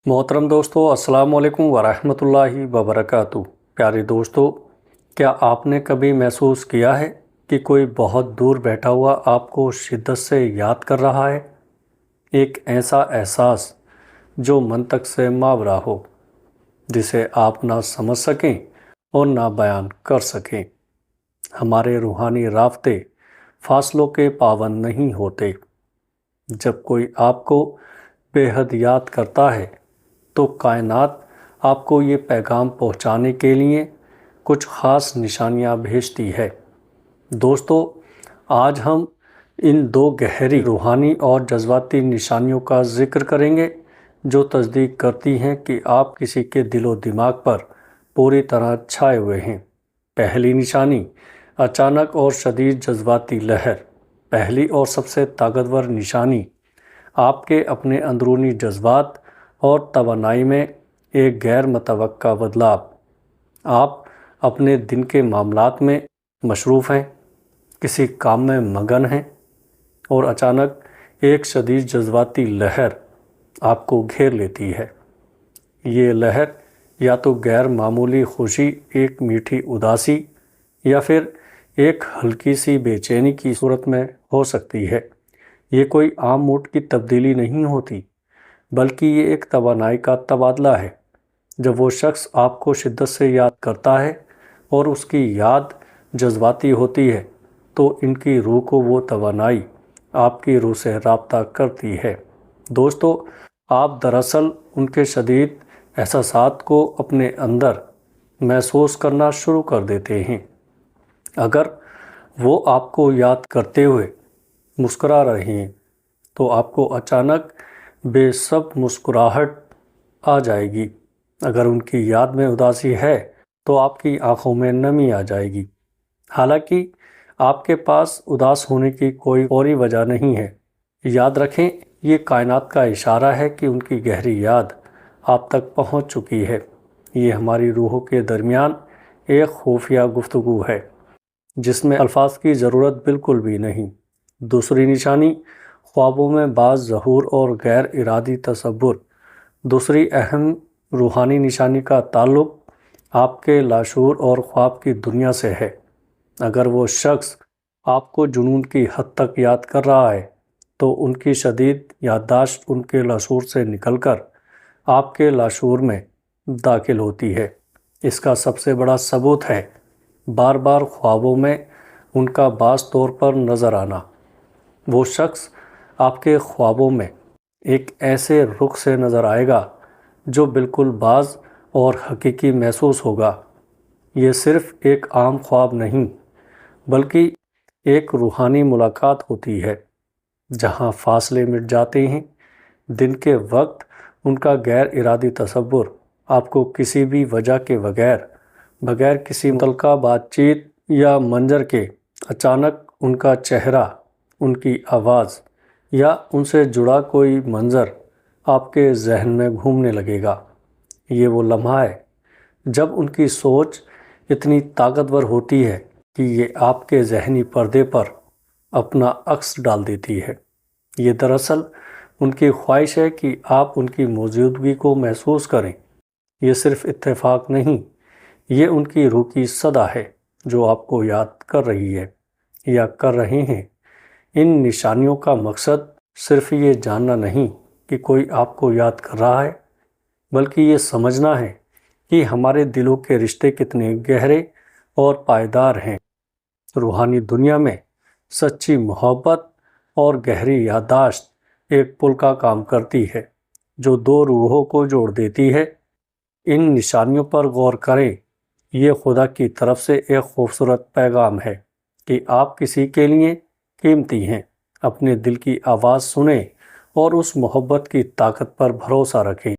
محترم دوستو، السلام علیکم ورحمۃ اللہ وبرکاتہ۔ پیارے دوستو، کیا آپ نے کبھی محسوس کیا ہے کہ کوئی بہت دور بیٹھا ہوا آپ کو شدت سے یاد کر رہا ہے؟ ایک ایسا احساس جو منطق سے ماورا ہو، جسے آپ نہ سمجھ سکیں اور نہ بیان کر سکیں۔ ہمارے روحانی رابطے فاصلوں کے پابند نہیں ہوتے۔ جب کوئی آپ کو بے حد یاد کرتا ہے تو کائنات آپ کو یہ پیغام پہنچانے کے لیے کچھ خاص نشانیاں بھیجتی ہے۔ دوستو، آج ہم ان دو گہری روحانی اور جذباتی نشانیوں کا ذکر کریں گے جو تصدیق کرتی ہیں کہ آپ کسی کے دل و دماغ پر پوری طرح چھائے ہوئے ہیں۔ پہلی نشانی، اچانک اور شدید جذباتی لہر۔ پہلی اور سب سے طاقتور نشانی، آپ کے اپنے اندرونی جذبات اور توانائی میں ایک غیر متوقع بدلاؤ۔ آپ اپنے دن کے معاملات میں مصروف ہیں، کسی کام میں مگن ہیں، اور اچانک ایک شدید جذباتی لہر آپ کو گھیر لیتی ہے۔ یہ لہر یا تو غیر معمولی خوشی، ایک میٹھی اداسی، یا پھر ایک ہلکی سی بے چینی کی صورت میں ہو سکتی ہے۔ یہ کوئی عام موڈ کی تبدیلی نہیں ہوتی، بلکہ یہ ایک توانائی کا تبادلہ ہے۔ جب وہ شخص آپ کو شدت سے یاد کرتا ہے اور اس کی یاد جذباتی ہوتی ہے تو ان کی روح کو وہ توانائی آپ کی روح سے رابطہ کرتی ہے۔ دوستو، آپ دراصل ان کے شدید احساسات کو اپنے اندر محسوس کرنا شروع کر دیتے ہیں۔ اگر وہ آپ کو یاد کرتے ہوئے مسکرا رہے ہیں تو آپ کو اچانک بے سبب مسکراہٹ آ جائے گی۔ اگر ان کی یاد میں اداسی ہے تو آپ کی آنکھوں میں نمی آ جائے گی، حالانکہ آپ کے پاس اداس ہونے کی کوئی فوری وجہ نہیں ہے۔ یاد رکھیں، یہ کائنات کا اشارہ ہے کہ ان کی گہری یاد آپ تک پہنچ چکی ہے۔ یہ ہماری روحوں کے درمیان ایک خفیہ گفتگو ہے جس میں الفاظ کی ضرورت بالکل بھی نہیں۔ دوسری نشانی، خوابوں میں بعض ظہور اور غیر ارادی تصور۔ دوسری اہم روحانی نشانی کا تعلق آپ کے لاشعور اور خواب کی دنیا سے ہے۔ اگر وہ شخص آپ کو جنون کی حد تک یاد کر رہا ہے تو ان کی شدید یادداشت ان کے لاشعور سے نکل کر آپ کے لاشعور میں داخل ہوتی ہے۔ اس کا سب سے بڑا ثبوت ہے بار بار خوابوں میں ان کا بعض طور پر نظر آنا۔ وہ شخص آپ کے خوابوں میں ایک ایسے رخ سے نظر آئے گا جو بالکل باز اور حقیقی محسوس ہوگا۔ یہ صرف ایک عام خواب نہیں، بلکہ ایک روحانی ملاقات ہوتی ہے جہاں فاصلے مٹ جاتے ہیں۔ دن کے وقت ان کا غیر ارادی تصور آپ کو کسی بھی وجہ کے بغیر کسی متعلقہ بات چیت یا منظر کے اچانک ان کا چہرہ، ان کی آواز یا ان سے جڑا کوئی منظر آپ کے ذہن میں گھومنے لگے گا۔ یہ وہ لمحہ ہے جب ان کی سوچ اتنی طاقتور ہوتی ہے کہ یہ آپ کے ذہنی پردے پر اپنا عکس ڈال دیتی ہے۔ یہ دراصل ان کی خواہش ہے کہ آپ ان کی موجودگی کو محسوس کریں۔ یہ صرف اتفاق نہیں، یہ ان کی روح کی صدا ہے جو آپ کو یاد کر رہی ہے یا کر رہے ہیں۔ ان نشانیوں کا مقصد صرف یہ جاننا نہیں کہ کوئی آپ کو یاد کر رہا ہے، بلکہ یہ سمجھنا ہے کہ ہمارے دلوں کے رشتے کتنے گہرے اور پائیدار ہیں۔ روحانی دنیا میں سچی محبت اور گہری یادداشت ایک پل کا کام کرتی ہے جو دو روحوں کو جوڑ دیتی ہے۔ ان نشانیوں پر غور کریں۔ یہ خدا کی طرف سے ایک خوبصورت پیغام ہے کہ آپ کسی کے لیے قیمتی ہیں۔ اپنے دل کی آواز سنیں اور اس محبت کی طاقت پر بھروسہ رکھیں۔